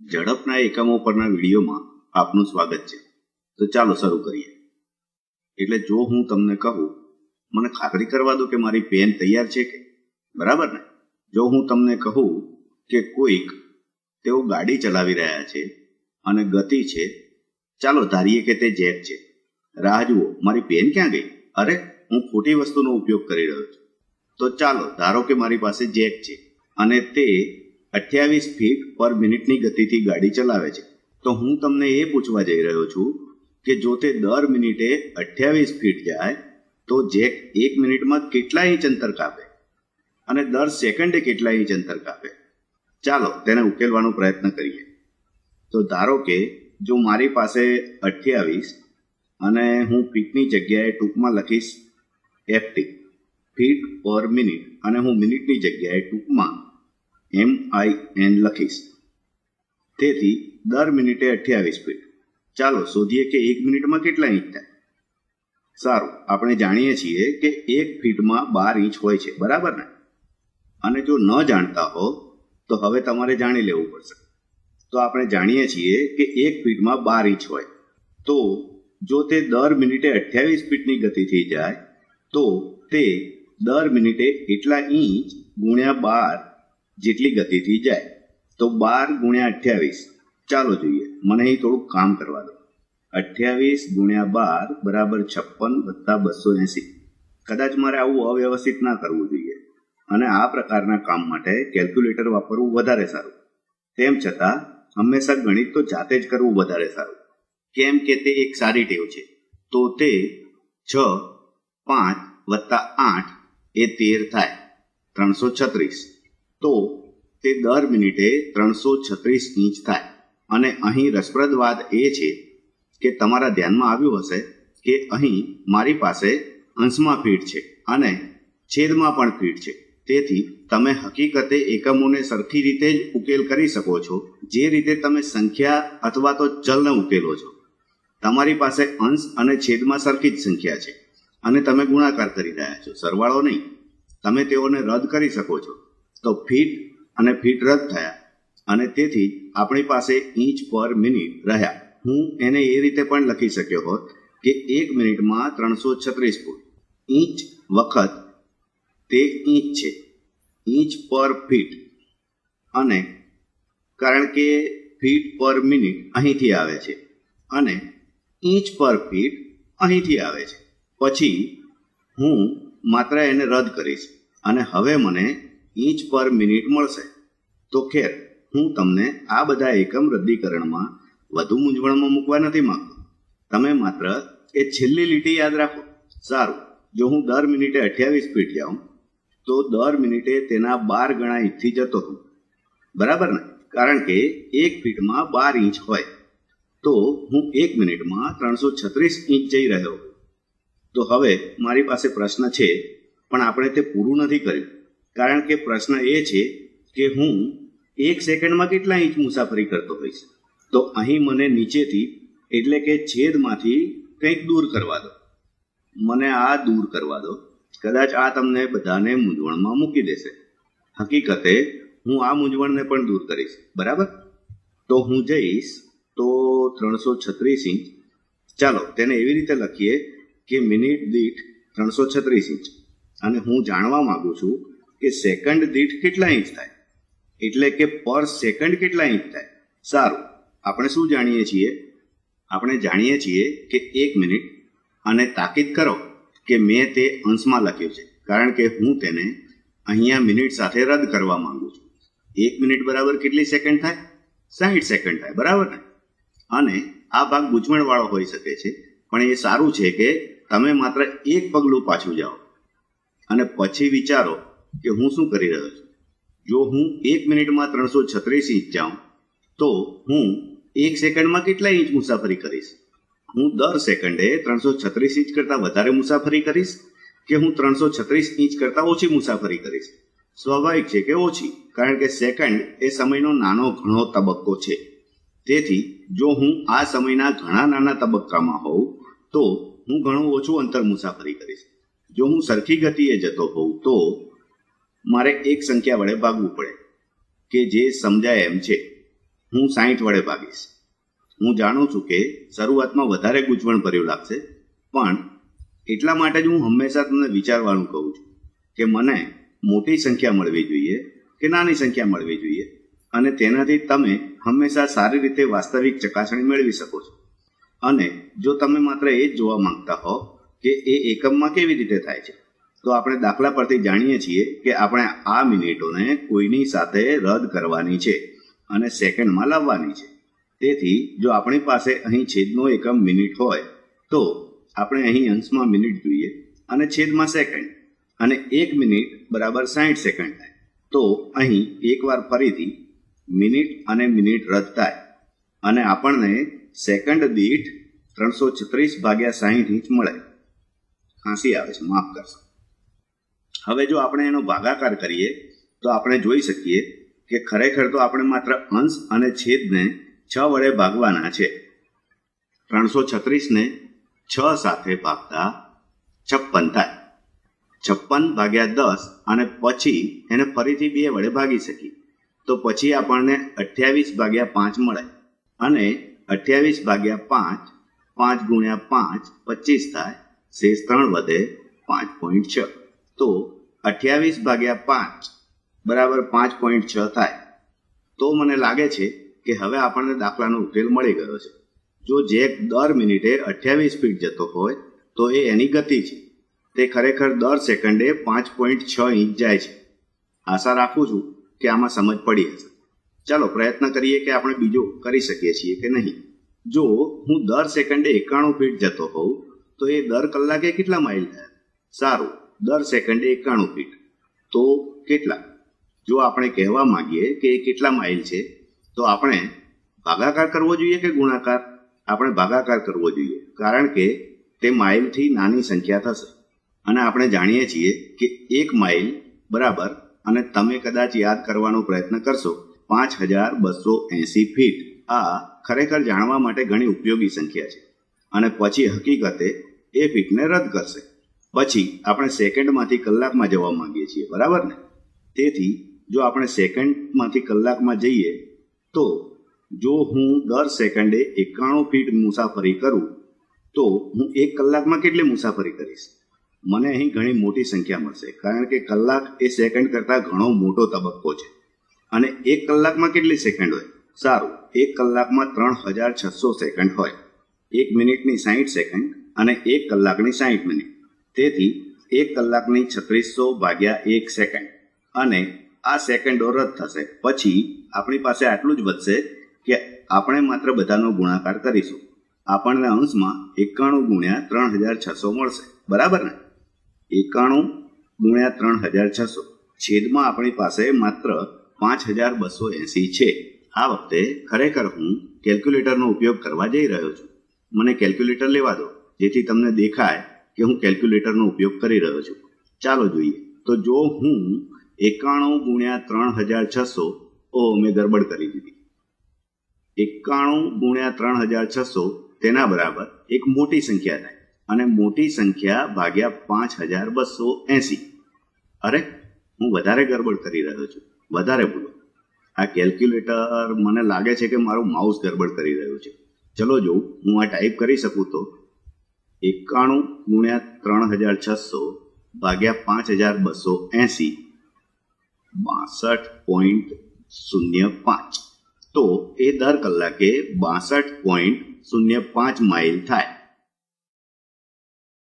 ઝડપના એકમો પરના વિડીયોમાં આપનું સ્વાગત છે. તો ચાલો શરૂ કરીએ. એટલે જો હું તમને કહું, મને ખાતરી કરવા દો કે મારી પેન તૈયાર છે કે, બરાબર ને? જો હું તમને કહું કે કોઈક તેઓ ગાડી ચલાવી રહ્યા છે અને ગતિ છે, ચાલો ધારીએ કે તે જેક છે. રાહ જુઓ, મારી પેન ક્યાં ગઈ? અરે, હું ખોટી વસ્તુનો ઉપયોગ કરી રહ્યો છું. તો ચાલો ધારો કે મારી પાસે જેક છે અને તે 28 ફીટ પર મિનિટની ગતિથી ગાડી ચલાવે છે. તો હું તમને એ પૂછવા જઈ રહ્યો છું કે જો તે દર મિનિટે 28 ફીટ જાય તો જેક 1 મિનિટમાં કેટલા ઇંચ અંતર કાપે અને દર સેકન્ડે કેટલા ઇંચ અંતર કાપે? ચાલો તેને ઉકેલવાનો પ્રયત્ન કરીએ. તો ધારો કે જો મારી પાસે 28 અને હું ફીટની જગ્યાએ ટૂંકમાં લખીશ FT, ફીટ પર મિનિટ, અને હું મિનિટની જગ્યાએ ટૂંકમાં MIN લખીશ. તેથી દર મિનિટે 28 ફીટ. ચાલો શોધીએ કે 1 મિનિટમાં કેટલા ઇંચ થાય. સારું, આપણે જાણીએ છીએ કે 1 ફીટમાં 12 ઇંચ હોય છે, બરાબર ને? અને જો ન જાણતા હો તો હવે તમારે જાણી લેવું પડશે. તો આપણે જાણીએ છીએ કે 1 ફીટમાં 12 ઇંચ હોય. તો જો તે દર મિનિટે 28 ફીટની ગતિથી જાય તો તે દર મિનિટે એટલા ઇંચ ગુણ્યા 12 જેટલી ગતિથી જાય. તો 12 ગુણ્યા 28. ચાલો જોઈએ, મને અહીં થોડુંક કામ કરવા દો. 28 ગુણ્યા 12 બરાબર 56 વત્તા 280. કદાચ મારે આવું અવ્યવસ્થિત ના કરવું જોઈએ અને આ પ્રકારના કામ માટે કેલ્ક્યુલેટર વાપરવું વધારે સારું. તેમ છતાં હંમેશા ગણિત તો જાતે જ કરવું વધારે સારું, કેમ કે તે એક સારી ટેવ છે. તો તે 6, 5 વત્તા 8 એ 13 થાય, 336. તો તે દર મિનિટે 336 ઇંચ થાય. અને અહીં રસપ્રદ વાત એ છે કે તમારા ધ્યાનમાં આવ્યું હશે કે અહીં મારી પાસે અંશમાં ફીટ છે અને છેદમાં પણ ફીટ છે. તેથી તમે હકીકતે એકમોને સરખી રીતે જ ઉકેલ કરી શકો છો, જે રીતે તમે સંખ્યા અથવા તો ચલને ઉકેલો છો. તમારી પાસે અંશ અને છેદમાં સરખી જ સંખ્યા છે અને તમે ગુણાકાર કરી રહ્યા છો, સરવાળો નહીં. તમે તેઓને રદ કરી શકો છો. તો ફીટ અને ફીટ રદ થયા અને તેથી આપણી પાસે ઇંચ પર મિનિટ રહ્યા. હું એને એ રીતે પણ લખી શક્યો હોત કે 1 મિનિટમાં 336 ફૂટ. ઇંચ વખત તે ઇંચ છે, ઇંચ પર ફીટ. અને કારણ કે ફીટ પર મિનિટ અહીંથી આવે છે અને ઇંચ પર ફીટ અહીંથી આવે છે, પછી હું માત્ર એને રદ કરીશ અને હવે મને ઇંચ પર મિનિટ મળશે. તો ખેર, હું તમને આ બધા એકમ રદ્દીકરણમાં વધુ મૂંઝવણમાં મૂકવા નથી માંગતો. તમે માત્ર એ છેલ્લી લીટી યાદ રાખો. સારું, જો હું દર મિનિટે 28 ફીટ જાઉં તો દર મિનિટે તેના 12 ગણા ઇંચથી જતો હું, બરાબર ને? કારણ કે 1 ફીટમાં 12 ઇંચ હોય. તો હું 1 મિનિટમાં 336 ઇંચ જઈ રહ્યો. તો હવે મારી પાસે પ્રશ્ન છે, પણ આપણે તે પૂરું નથી કર્યું. કારણ કે પ્રશ્ન એ છે કે હું 1 સેકન્ડમાં કેટલા ઇંચ મુસાફરી કરતો હોઈશ. તો અહીં મને નીચેથી એટલે કે છેદમાંથી કંઈક દૂર કરવા દો. મને આ દૂર કરવા દો. કદાચ આ તમને બધાને મૂંઝવણમાં મૂકી દેશે. હકીકતે હું આ મૂંઝવણને પણ દૂર કરીશ, બરાબર? તો હું જઈશ તો 336 ઇંચ. ચાલો તેને એવી રીતે લખીએ કે મિનિટ દીઠ 336 ઇંચ. અને હું જાણવા માંગુ છું કે સેકન્ડ દીઠ કેટલા ઇંચ થાય, એટલે કે પર સેકન્ડ કેટલા ઇંચ થાય. સારું, આપણે શું જાણીએ છીએ? આપણે જાણીએ છીએ કે 1 મિનિટ, અને તાકીદ કરો કે મેં તે અંશમાં લખ્યું છે કારણ કે હું તેને અહીંયા મિનિટ સાથે રદ કરવા માંગુ છું. 1 મિનિટ બરાબર કેટલી સેકન્ડ થાય? 60 સેકન્ડ થાય, બરાબર ને? અને આ ભાગ ગૂંચવણવાળો હોઈ શકે છે, પણ એ સારું છે કે તમે માત્ર એક પગલું પાછું જાઓ અને પછી વિચારો કે હું શું કરી રહ્યો છું. જો હું 1 મિનિટમાં 336 ઇંચ જાઉં તો હું 1 સેકન્ડમાં કેટલા ઇંચ મુસાફરી કરીશ? હું દર સેકન્ડે 336 ઇંચ કરતાં વધારે મુસાફરી કરીશ કે હું 336 ઇંચ કરતાં ઓછી મુસાફરી કરીશ? સ્વાભાવિક છે કે ઓછી, કારણ કે સેકન્ડ એ સમયનો નાનો ઘણો તબક્કો છે. તેથી જો હું આ સમયના ઘણા નાના તબક્કામાં હોઉં તો હું ઘણું ઓછું અંતર મુસાફરી કરીશ. જો હું સરખી ગતિએ જતો હોઉં તો મારે એક સંખ્યા વડે ભાગવું પડે કે જે સમજાય એમ છે. હું 60 વડે ભાગીશ. હું જાણું છું કે શરૂઆતમાં વધારે ગૂંચવણ ભર્યું લાગશે, પણ એટલા માટે જ હું હંમેશા તમને વિચારવાનું કહું છું કે મને મોટી સંખ્યા મળવી જોઈએ કે નાની સંખ્યા મળવી જોઈએ, અને તેનાથી તમે હંમેશા સારી રીતે વાસ્તવિક ચકાસણી મેળવી શકો છો. અને જો તમે માત્ર એ જ જોવા માંગતા હો કે એ એકમમાં કેવી રીતે થાય છે, તો આપણે દાખલા પરથી જાણીએ છીએ કે આપણે આ મિનિટોને કોઈની સાથે રદ કરવાની છે અને સેકન્ડમાં લાવવાની છે. તેથી જો આપણી પાસે અહીં છેદનો એકમ મિનિટ હોય તો આપણે અહીં અંશમાં મિનિટ જોઈએ અને છેદમાં સેકન્ડ, અને 1 મિનિટ બરાબર 60 સેકન્ડ થાય. તો અહીં એકવાર ફરીથી મિનિટ અને મિનિટ રદ થાય અને આપણને સેકન્ડ દીઠ 336/60 ઇંચ મળે. ખાંસી આવે છે, માફ કરશો. હવે જો આપણે એનો ભાગાકાર કરીએ તો આપણે જોઈ શકીએ કે ખરેખર તો આપણે માત્ર અંશ અને છેદને 6 વડે ભાગવાના છે. 336 ને 6 સાથે ભાગતા 56 થાય. 56/10 અને પછી એને ફરીથી 2 વડે ભાગી શકીએ તો પછી આપણને 28/5 મળે, અને 28/5 5 ગુણ્યા 5 25 થાય, શેષ 3 વધે 5.6. તો 28/5 બરાબર 5.6 થાય. તો મને લાગે છે કે હવે આપણને દાખલાનો ઉકેલ મળી ગયો છે. જો જેક દર મિનિટે 28 ફીટ જતો હોય તો એ એની ગતિ છે. તે ખરેખર દર સેકન્ડે 5.6 ઇંચ જાય છે. આશા રાખું છું કે આમાં સમજ પડી હશે. ચાલો પ્રયત્ન કરીએ કે આપણે બીજો કરી શકીએ છીએ કે નહીં. જો હું દર સેકન્ડે 91 ફીટ જતો હોઉં તો એ દર કલાકે કેટલા માઇલ થયા? સારું, દર સેકન્ડે 91 ફીટ તો કેટલા? જો આપણે કહેવા માંગીએ કે એ કેટલા માઇલ છે તો આપણે ભાગાકાર કરવો જોઈએ કે ગુણાકાર? આપણે ભાગાકાર કરવો જોઈએ, કારણ કે તે માઇલથી નાની સંખ્યા થશે. અને આપણે જાણીએ છીએ કે 1 માઇલ બરાબર, અને તમે કદાચ યાદ કરવાનો પ્રયત્ન કરશો, 5280 ફીટ. આ ખરેખર જાણવા માટે ઘણી ઉપયોગી સંખ્યા છે. અને પછી હકીકતે એ ફીટને રદ કરશે. પછી આપણે સેકન્ડમાંથી કલાકમાં જવા માંગીએ છીએ, બરાબર ને? તેથી જો આપણે સેકન્ડમાંથી કલાકમાં જઈએ તો જો હું દર સેકન્ડે 91 ફીટ મુસાફરી કરું તો હું 1 કલાકમાં કેટલી મુસાફરી કરીશ? મને અહીં ઘણી મોટી સંખ્યા મળશે, કારણ કે કલાક એ સેકન્ડ કરતાં ઘણો મોટો તબક્કો છે. અને 1 કલાકમાં કેટલી સેકન્ડ હોય? સારું, 1 કલાકમાં 3600 સેકન્ડ હોય. 1 મિનિટની 60 સેકન્ડ અને 1 કલાકની 60 મિનિટ. તેથી 1 કલાકની 3600/1 સેકન્ડ, અને આ સેકન્ડો રદ થશે. પછી આપણી પાસે આટલું જ વધશે કે આપણે માત્ર બધાનો ગુણાકાર કરીશું. આપણને અંશમાં 91 ગુણ્યા 3600 મળશે, બરાબર ને? 91 ગુણ્યા 3600. છેદમાં આપણી પાસે માત્ર 5280 છે. આ વખતે ખરેખર હું કેલ્ક્યુલેટરનો ઉપયોગ કરવા જઈ રહ્યો છું. મને કેલ્ક્યુલેટર લેવા દો જેથી તમને દેખાય કે હું કેલ્ક્યુલેટરનો ઉપયોગ કરી રહ્યો છું. ચાલો જોઈએ. તો જો હું 91 ગુણ્યા 3600, મેં ગડબડ કરી દીધી. 91 ગુણ્યા 3600 તેના બરાબર એક મોટી સંખ્યા થાય, અને મોટી સંખ્યા ભાગ્યા 5280. અરે, હું વધારે ગડબડ કરી રહ્યો છું, વધારે ભૂલો. આ કેલ્ક્યુલેટર મને લાગે છે કે મારું માઉસ ગડબડ કરી રહ્યું છે. ચલો જોઉં, હું આ ટાઈપ કરી શકું તો 91 ગુણ્યા 3600 ભાગ્યા 5280 62.05. તો એ દર કલાકે 62.05 માઇલ થાય.